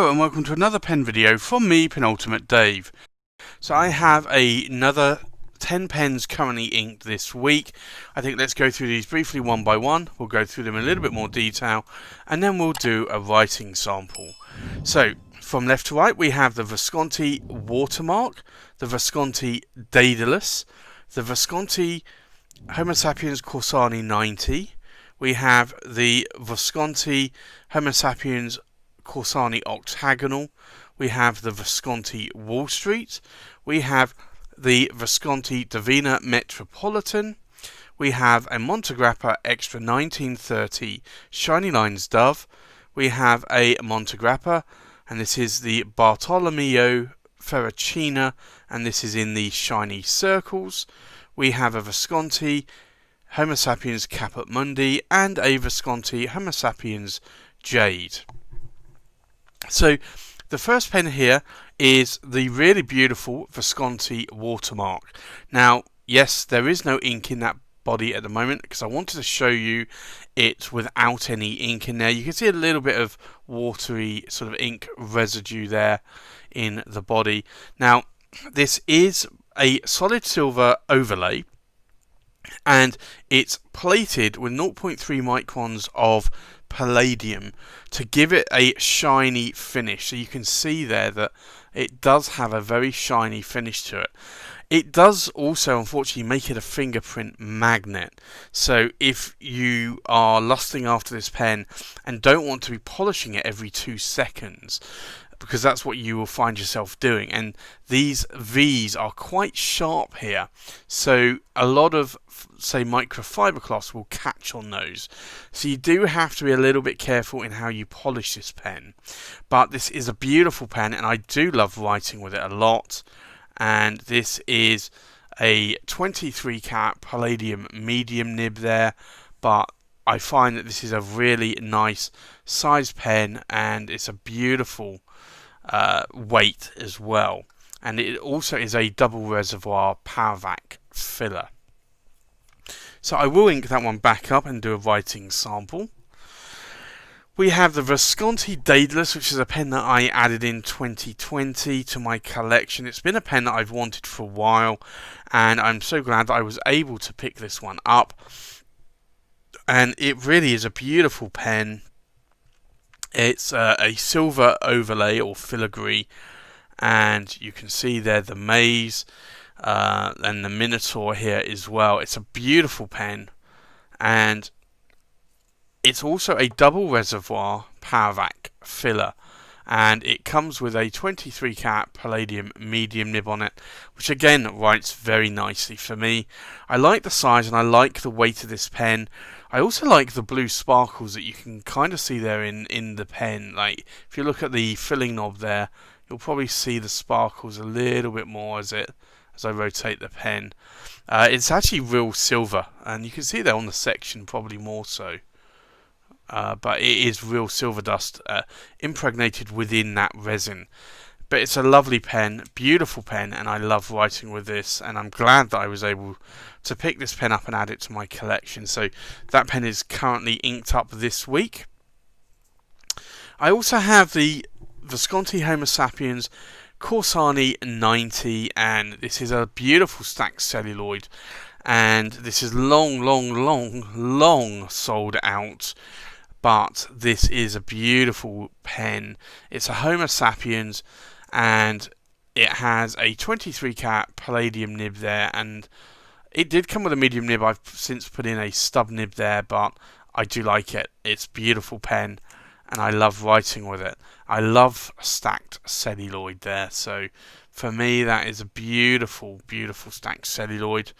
Hello and welcome to another pen video from me, Penultimate Dave. So I have another 10 pens currently inked this week. I think let's go through these briefly one by one. We'll go through them in a little bit more detail and then we'll do a writing sample. So from left to right we have the Visconti Watermark, the Visconti Daedalus, the Visconti Homo Sapiens Corsani 90. We have the Visconti Homo Sapiens Corsani Octagonal, we have the Visconti Wall Street, we have the Visconti Divina Metropolitan, we have a Monte Grappa Extra 1930 Shiny Lines Dove, we have a Monte Grappa, and this is the Bartolomeo Ferracina, and this is in the shiny circles. We have a Visconti Homo Sapiens Kappa Mundi, and a Visconti Homo Sapiens Jade. So the first pen here is the really beautiful Visconti Watermark. Now, yes, there is no ink in that body at the moment because I wanted to show you it without any ink in there. You can see a little bit of watery sort of ink residue there in the body. Now, this is a solid silver overlay and it's plated with 0.3 microns of palladium to give it a shiny finish. So you can see there that it does have a very shiny finish to it. It does also unfortunately make it a fingerprint magnet. So if you are lusting after this pen and don't want to be polishing it every 2 seconds, because that's what you will find yourself doing, and these V's are quite sharp here, so a lot of, say, microfiber cloths will catch on those, so you do have to be a little bit careful in how you polish this pen. But this is a beautiful pen and I do love writing with it a lot, and this is a 23 cat palladium medium nib there, but I find that this is a really nice size pen and it's a beautiful weight as well, and it also is a double reservoir power vac filler. So I will ink that one back up and do a writing sample. We have the Visconti Daedalus, which is a pen that I added in 2020 to my collection. It's been a pen that I've wanted for a while and I'm so glad that I was able to pick this one up, and it really is a beautiful pen. It's a silver overlay or filigree, and you can see there the maze and the Minotaur here as well. It's a beautiful pen, and it's also a double reservoir power vac filler, and it comes with a 23 cat palladium medium nib on it, which again writes very nicely for me. I like the size and I like the weight of this pen. I also like the blue sparkles that you can kind of see there in the pen. Like if you look at the filling knob there, you'll probably see the sparkles a little bit more as I rotate the pen. It's actually real silver, and you can see there on the section probably more so. But it is real silver dust impregnated within that resin. But it's a lovely pen, beautiful pen, and I love writing with this, and I'm glad that I was able to pick this pen up and add it to my collection. So that pen is currently inked up this week. I also have the Visconti Homo Sapiens Corsani 90, and this is a beautiful stacked celluloid, and this is long sold out. But this is a beautiful pen. It's a Homo Sapiens and it has a 23 cat palladium nib there, and it did come with a medium nib. I've since put in a stub nib there, but I do like it. It's a beautiful pen and I love writing with it. I love stacked celluloid there, so for me that is a beautiful stacked celluloid.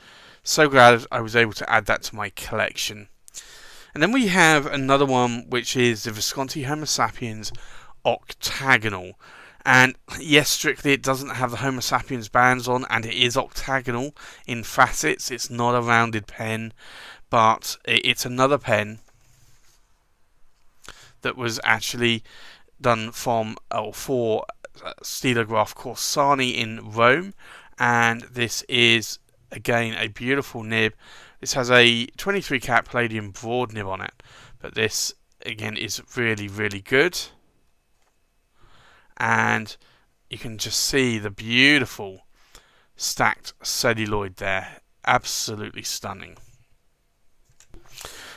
So glad I was able to add that to my collection. And then we have another one, which is the Visconti Homo Sapiens Octagonal. And yes, strictly it doesn't have the Homo Sapiens bands on, and it is octagonal in facets. It's not a rounded pen, but it's another pen that was actually done from or for Stilograph Corsani in Rome. And this is, again, a beautiful nib. This has a 23 cat palladium broad nib on it, but this again is really good. and you can just see the beautiful stacked celluloid there. Absolutely stunning.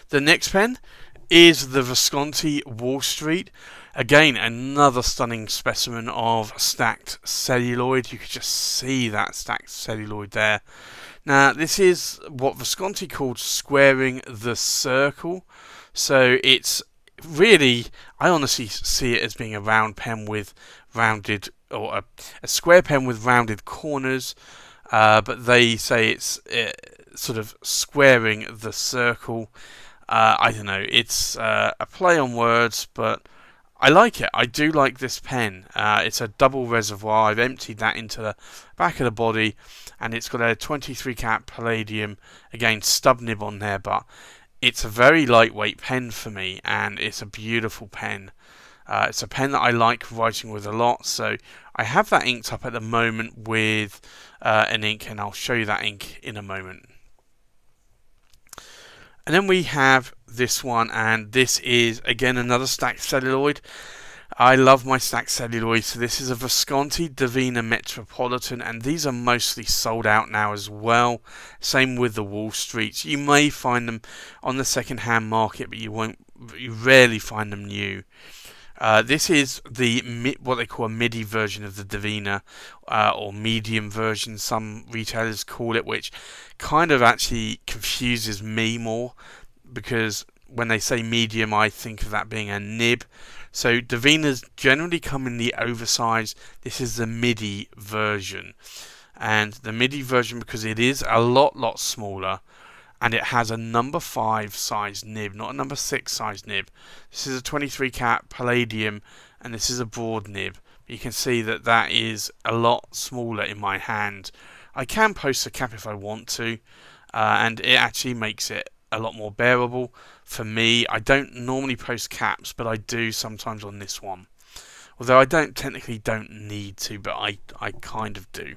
The next pen is the Visconti Wall Street. Again, another stunning specimen of stacked celluloid. You could just see that stacked celluloid there. Now, this is what Visconti called squaring the circle. So it's really, I honestly see it as being a round pen with rounded, or a square pen with rounded corners. But they say it's sort of squaring the circle. I don't know, it's a play on words, but I like it. I do like this pen. It's a double reservoir. I've emptied that into the back of the body, and it's got a 23 cat palladium, again stub nib on there, but it's a very lightweight pen for me, and it's a beautiful pen. It's a pen that I like writing with a lot, so I have that inked up at the moment with an ink, and I'll show you that ink in a moment. And then we have this one, and this is again another stacked celluloid. I love my stacked celluloid, so this is a Visconti Divina Metropolitan, and these are mostly sold out now as well. Same with the Wall Streets. You may find them on the second-hand market, but you rarely find them new. This is what they call a Midi version of the Divina, or medium version, some retailers call it, which kind of actually confuses me more, because when they say medium, I think of that being a nib. So Divinas generally come in the oversized. This is the Midi version, and the Midi version, because it is a lot smaller, and it has a number 5 size nib, not a number 6 size nib. This is a 23 cat palladium, and this is a broad nib. You can see that that is a lot smaller in my hand. I can post the cap if I want to, and it actually makes it a lot more bearable for me. I don't normally post caps, but I do sometimes on this one. Although I technically don't need to, but I kind of do.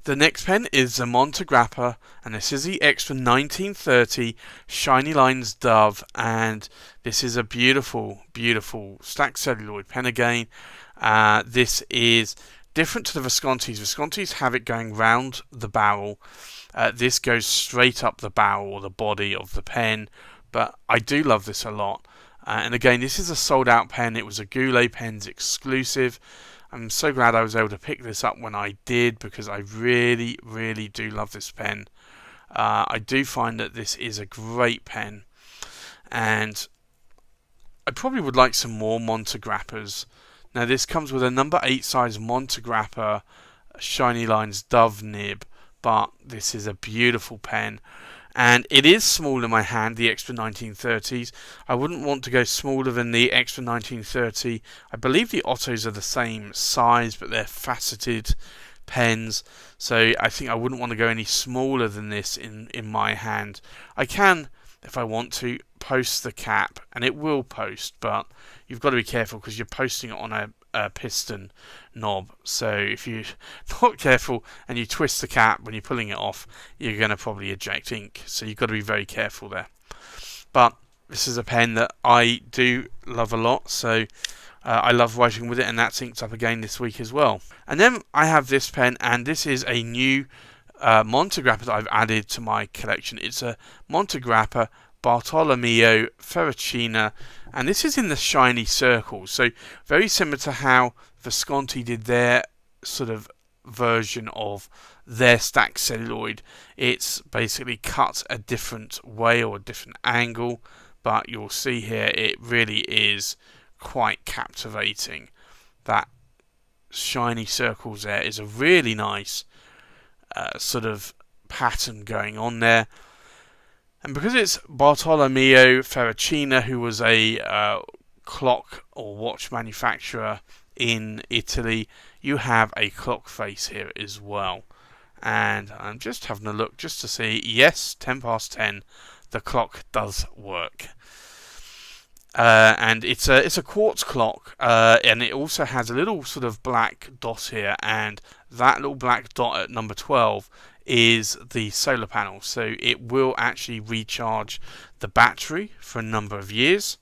The next pen is the Monte Grappa, and this is the Extra 1930 Shiny Lines Dove, and this is a beautiful stacked celluloid pen again. This is different to the Viscontis. Viscontis have it going round the barrel. This goes straight up the barrel or the body of the pen, but I do love this a lot. And again, this is a sold out pen. It was a Goulet Pens exclusive. I'm so glad I was able to pick this up when I did, because I really do love this pen. I do find that this is a great pen, and I probably would like some more Monte Grappas. Now this comes with a number 8 size Monte Grappa Shiny Lines Dove nib, but this is a beautiful pen. And it is small in my hand, the Extra 1930s. I wouldn't want to go smaller than the Extra 1930. I believe the Ottos are the same size, but they're faceted pens. So I think I wouldn't want to go any smaller than this in my hand. I can, if I want to, post the cap, and it will post, but you've got to be careful because you're posting it on a piston knob. So if you're not careful and you twist the cap when you're pulling it off, you're going to probably eject ink. So you've got to be very careful there. But this is a pen that I do love a lot, so I love writing with it, and that's inked up again this week as well. And then I have this pen, and this is a new Monte Grappa that I've added to my collection. It's a Monte Grappa Bartolomeo Ferracina, and this is in the shiny circles, so very similar to how Visconti did their sort of version of their stacked celluloid. It's basically cut a different way or a different angle, but you'll see here it really is quite captivating. That shiny circles there is a really nice sort of pattern going on there. And because it's Bartolomeo Ferracina, who was a clock or watch manufacturer in Italy, you have a clock face here as well. And I'm just having a look just to see, yes, 10 past 10, the clock does work. And it's a quartz clock, and it also has a little sort of black dot here, and that little black dot at number 12 is the solar panel, so it will actually recharge the battery for a number of years.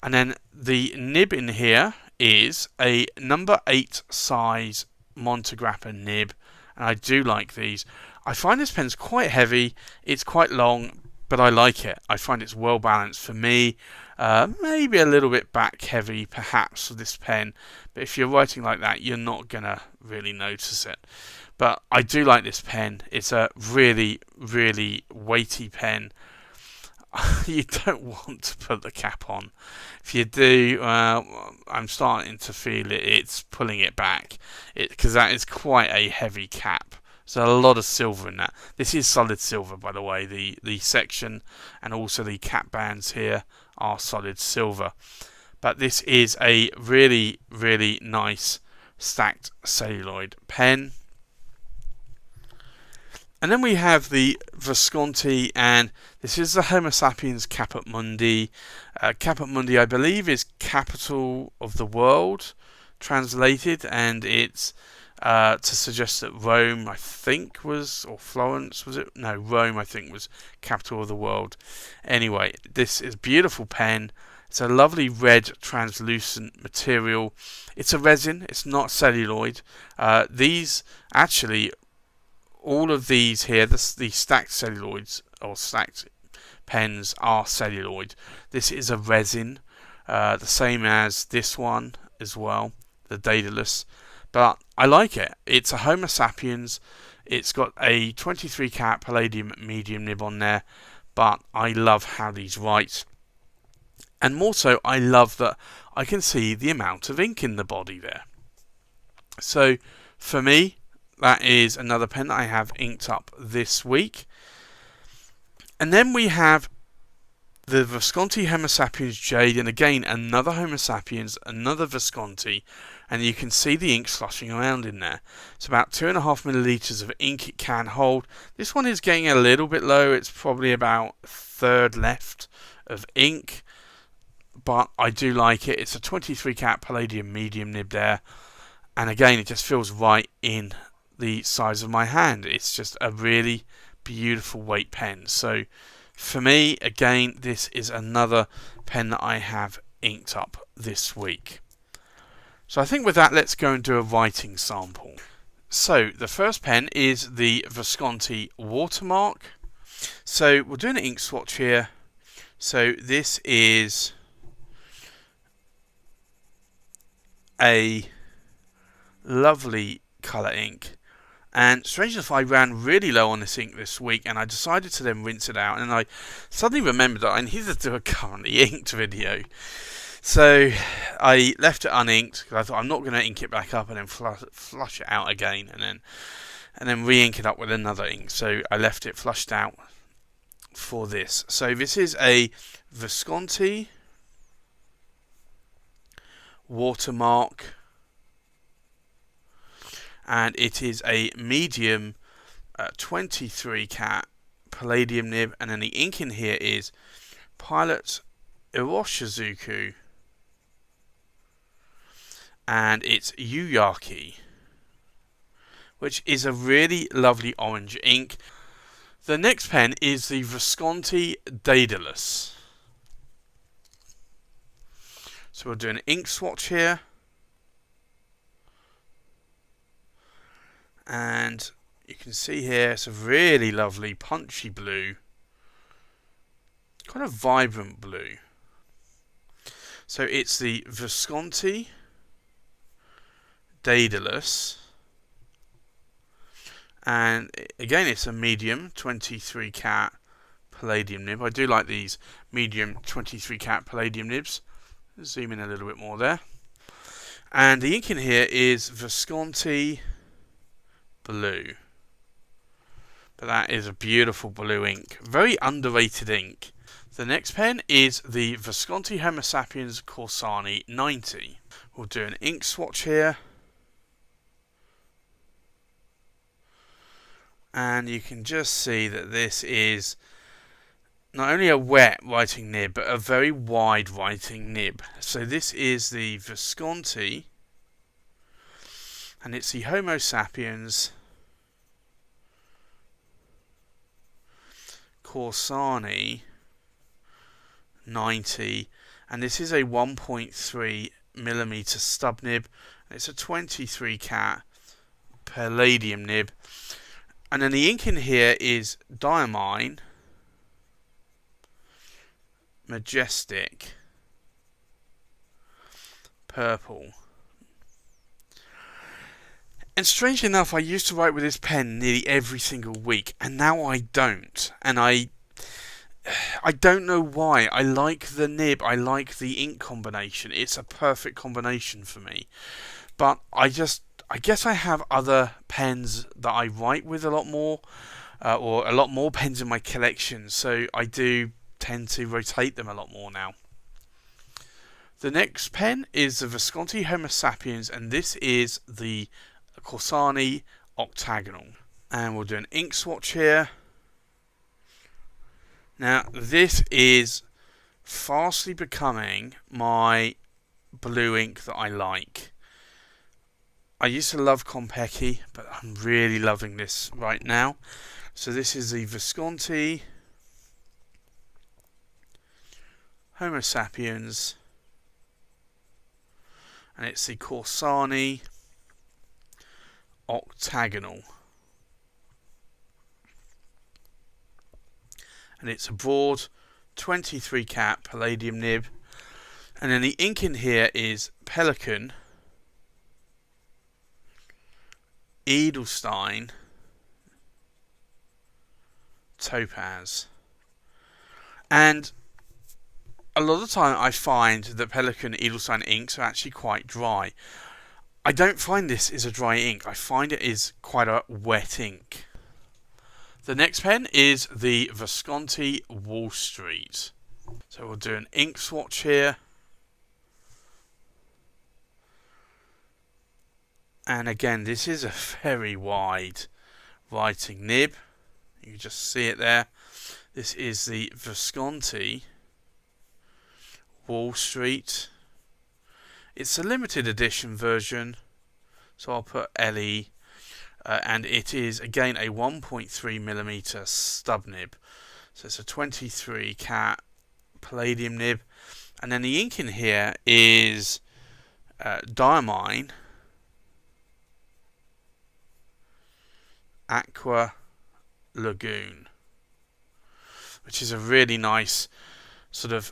And then the nib in here is a number 8 size Monte Grappa nib, and I do like these. I find this pen's quite heavy, it's quite long, but I like it. I find it's well balanced for me. Maybe a little bit back heavy perhaps for this pen, but if you're writing like that you're not gonna really notice it. But I do like this pen. It's a really, really weighty pen. You don't want to put the cap on. If you do, I'm starting to feel it's pulling it back, because that is quite a heavy cap. There's a lot of silver in that. This is solid silver, by the way. The section and also the cap bands here are solid silver. But this is a really, really nice stacked celluloid pen. And then we have the Visconti, and this is the Homo Sapiens Kappa Mundi. Kappa Mundi, I believe, is capital of the world, translated, and it's to suggest that Rome, I think, was, or Florence, was it? No, Rome, I think, was capital of the world. Anyway, this is a beautiful pen. It's a lovely red translucent material. It's a resin, it's not celluloid. These actually, all of these here, the stacked celluloids or stacked pens are celluloid. This is a resin, the same as this one as well, the Daedalus. But I like it. It's a Homo Sapiens. It's got a 23 cat palladium medium nib on there. But I love how these write. And more so, I love that I can see the amount of ink in the body there. So for me, that is another pen that I have inked up this week. And then we have the Visconti Homo Sapiens Jade, and again another Homo Sapiens, another Visconti, and you can see the ink sloshing around in there. It's about 2.5 milliliters of ink it can hold. This one is getting a little bit low. It's probably about a third left of ink, but I do like it. It's a 23 cat palladium medium nib there, and again it just feels right in the size of my hand. It's just a really beautiful weight pen. So for me, again, this is another pen that I have inked up this week. So I think with that, let's go and do a writing sample. So the first pen is the Visconti Watermark. So we're doing an ink swatch here. So this is a lovely colour ink. And strange enough, I ran really low on this ink this week, and I decided to then rinse it out. And I suddenly remembered that I needed to do a currently inked video. So I left it uninked, because I thought I'm not going to ink it back up and then flush it out again, and then re-ink it up with another ink. So I left it flushed out for this. So this is a Visconti Watermark, and it is a medium 23 cat palladium nib, and then the ink in here is Pilot Iroshizuku, and it's Yuyaki, which is a really lovely orange ink. The next pen is the Visconti Daedalus. So we'll do an ink swatch here. And you can see here it's a really lovely punchy blue, kind of vibrant blue. So it's the Visconti Daedalus, and again it's a medium 23 cat palladium nib. I do like these medium 23 cat palladium nibs. Zoom in a little bit more there. And the ink in here is Visconti Blue. But that is a beautiful blue ink. Very underrated ink. The next pen is the Visconti Homo Sapiens Corsani 90. We'll do an ink swatch here. And you can just see that this is not only a wet writing nib, but a very wide writing nib. So this is the Visconti, and it's the Homo Sapiens Corsani 90, and this is a 1.3 millimeter stub nib. It's a 23 cat palladium nib. And then the ink in here is Diamine Majestic Purple. And strangely enough, I used to write with this pen nearly every single week, and now I don't. And I don't know why. I like the nib, I like the ink combination. It's a perfect combination for me. But I guess I have other pens that I write with a lot more, or a lot more pens in my collection, so I do tend to rotate them a lot more now. The next pen is the Visconti Homo Sapiens, and this is the Corsani Octagonal. And we'll do an ink swatch here. Now, this is fastly becoming my blue ink that I like. I used to love Compeki, but I'm really loving this right now. So this is the Visconti Homo Sapiens, and it's the Corsani Octagonal. And it's a broad 23 cat palladium nib. And then the ink in here is Pelican, Edelstein, Topaz. And a lot of the time I find that Pelican Edelstein inks are actually quite dry. I don't find this is a dry ink. I find it is quite a wet ink. The next pen is the Visconti Wall Street. So we'll do an ink swatch here. And again, this is a very wide writing nib. You can just see it there. This is the Visconti Wall Street. It's a limited edition version, so I'll put LE. And it is again a 1.3mm stub nib. So it's a 23 cat palladium nib. And then the ink in here is Diamine Aqua Lagoon, which is a really nice sort of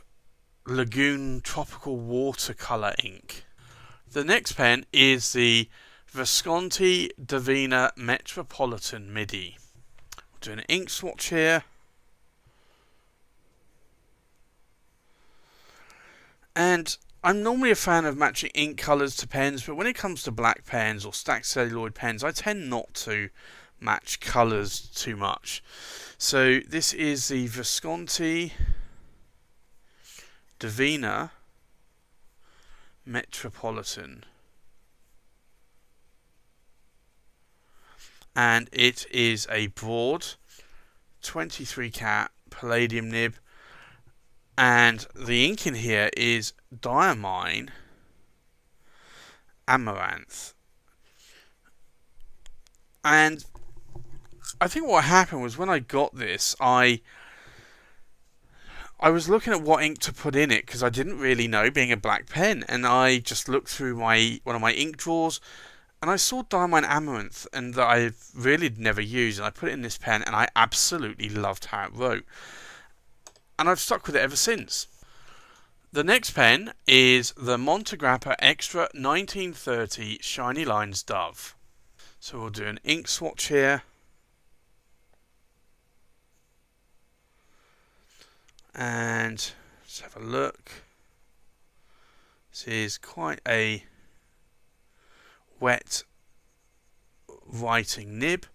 lagoon tropical watercolor ink. The next pen is the Visconti Divina Metropolitan Midi. We'll do an ink swatch here. And I'm normally a fan of matching ink colours to pens, but when it comes to black pens or stacked celluloid pens, I tend not to match colours too much. So this is the Visconti Divina Metropolitan. And it is a broad 23 cat palladium nib, and the ink in here is Diamine Amaranth. And I think what happened was when I got this, I was looking at what ink to put in it because I didn't really know, being a black pen, and I just looked through one of my ink drawers. And I saw Diamine Amaranth, and that I really never used, and I put it in this pen, and I absolutely loved how it wrote. And I've stuck with it ever since. The next pen is the Monte Grappa Extra 1930 Shiny Lines Dove. So we'll do an ink swatch here. And let's have a look. This is quite a wet writing nib.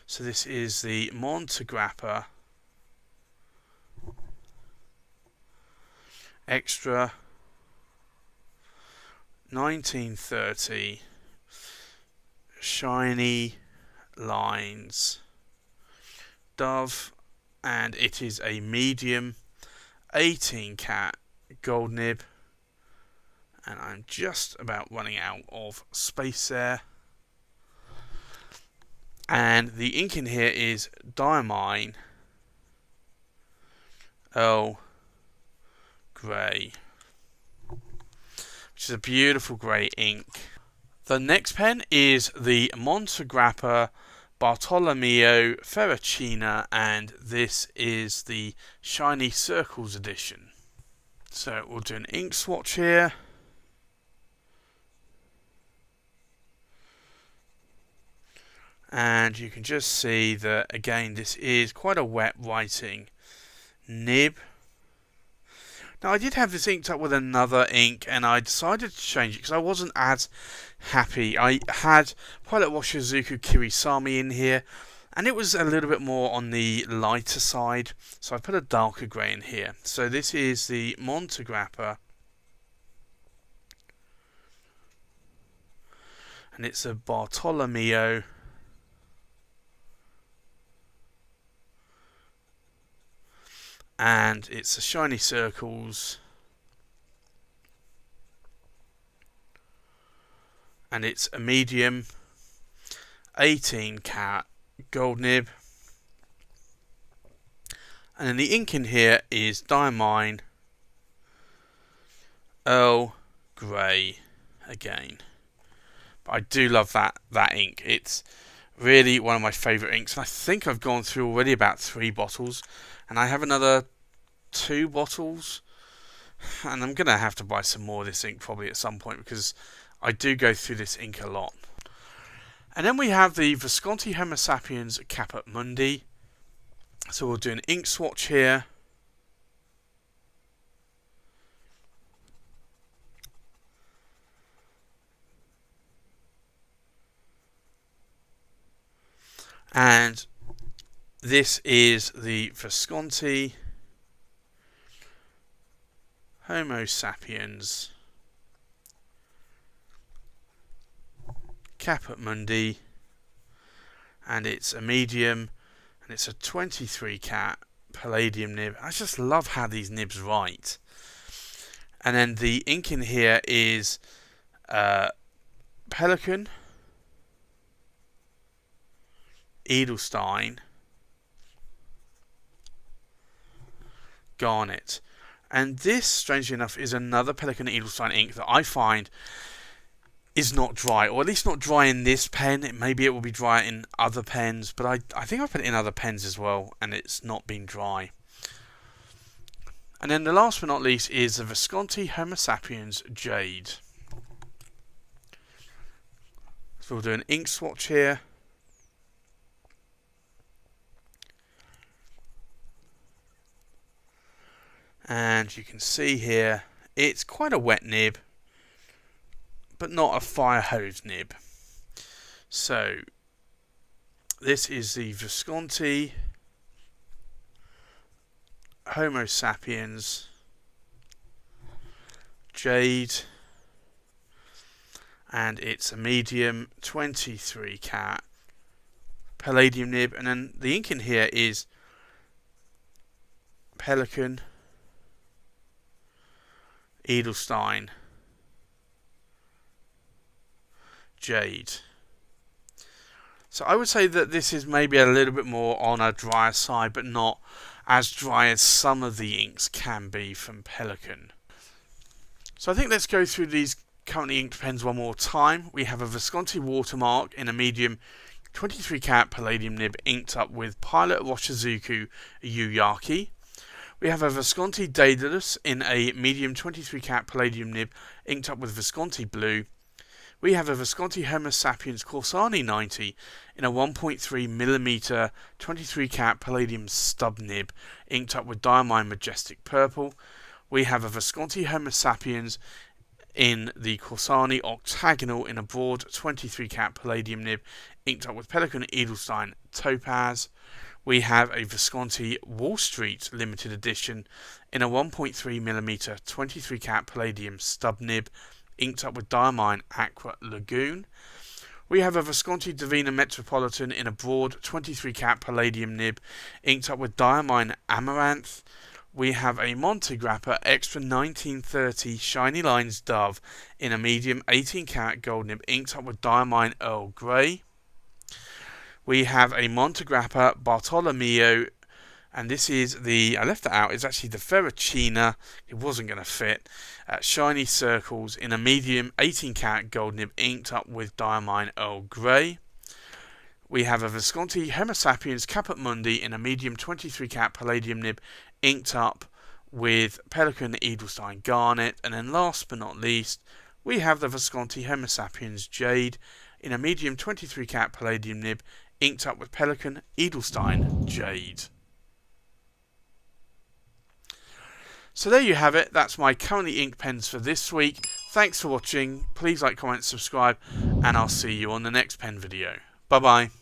So this is the Monte Grappa Extra 1930 Shiny Lines Dove, and it is a medium 18 cat gold nib. And I'm just about running out of space there. And the ink in here is Diamine Earl Grey, which which is a beautiful grey ink. The next pen is the Monte Grappa Bartolomeo Ferracina, and this is the Shiny Circles edition. So we'll do an ink swatch here. And you can just see that, again, this is quite a wet writing nib. Now, I did have this inked up with another ink, and I decided to change it because I wasn't as happy. I had Pilot Washizuku Kirisami in here, and it was a little bit more on the lighter side, so I put a darker grey in here. So this is the Monte Grappa, and it's a Bartolomeo. And it's the Shiny Circles, and it's a medium 18 karat gold nib, and then the ink in here is Diamine Earl Grey again. But I do love that ink. It's really one of my favourite inks, and I think I've gone through already about 3 bottles, and I have another 2 bottles, and I'm going to have to buy some more of this ink probably at some point, because I do go through this ink a lot. And then we have the Visconti Homo Sapiens Kappa Mundi. So we'll do an ink swatch here. And this is the Visconti Homo Sapiens Kappa Mundi, and it's a medium, and it's a 23 cat palladium nib. I just love how these nibs write. And then the ink in here is Pelican, Edelstein, Garnet. And this, strangely enough, is another Pelican Edelstein ink that I find is not dry, or at least not dry in this pen. Maybe it will be dry in other pens, but I think I put it in other pens as well, and it's not been dry. And then the last but not least is the Visconti Homo Sapiens Jade. So we'll do an ink swatch here. And you can see here, it's quite a wet nib, but not a fire hose nib. So this is the Visconti Homo Sapiens Jade, and it's a medium 23 cat palladium nib, and then the ink in here is Pelican, Edelstein, Jade. So I would say that this is maybe a little bit more on a drier side, but not as dry as some of the inks can be from Pelican. So I think let's go through these currently inked pens one more time. We have a Visconti Watermark in a medium 23 karat palladium nib inked up with Pilot Washizuku Yuyaki. We have a Visconti Daedalus in a medium 23 karat palladium nib inked up with Visconti Blue. We have a Visconti Homo Sapiens Corsani 90 in a 1.3mm 23 karat palladium stub nib inked up with Diamine Majestic Purple. We have a Visconti Homo Sapiens in the Corsani Octagonal in a broad 23 karat palladium nib inked up with Pelican Edelstein Topaz. We have a Visconti Wall Street limited edition in a 1.3mm 23 karat palladium stub nib inked up with Diamine Aqua Lagoon. We have a Visconti Divina Metropolitan in a broad 23 karat palladium nib inked up with Diamine Amaranth. We have a Monte Grappa Extra 1930 Shiny Lines Dove in a medium 18 karat gold nib inked up with Diamine Earl Grey. We have a Monte Grappa Bartolomeo And this is I left that out, it's actually the Ferrocina. It wasn't going to fit. Shiny circles in a medium 18 karat gold nib inked up with Diamine Earl Grey. We have a Visconti Hemispheres Kappa Mundi in a medium 23 karat palladium nib inked up with Pelican Edelstein Garnet. And then last but not least, we have the Visconti Hemispheres Jade in a medium 23 karat palladium nib inked up with Pelican Edelstein Jade. So there you have it, that's my currently inked pens for this week. Thanks for watching, please like, comment, subscribe, and I'll see you on the next pen video. Bye bye.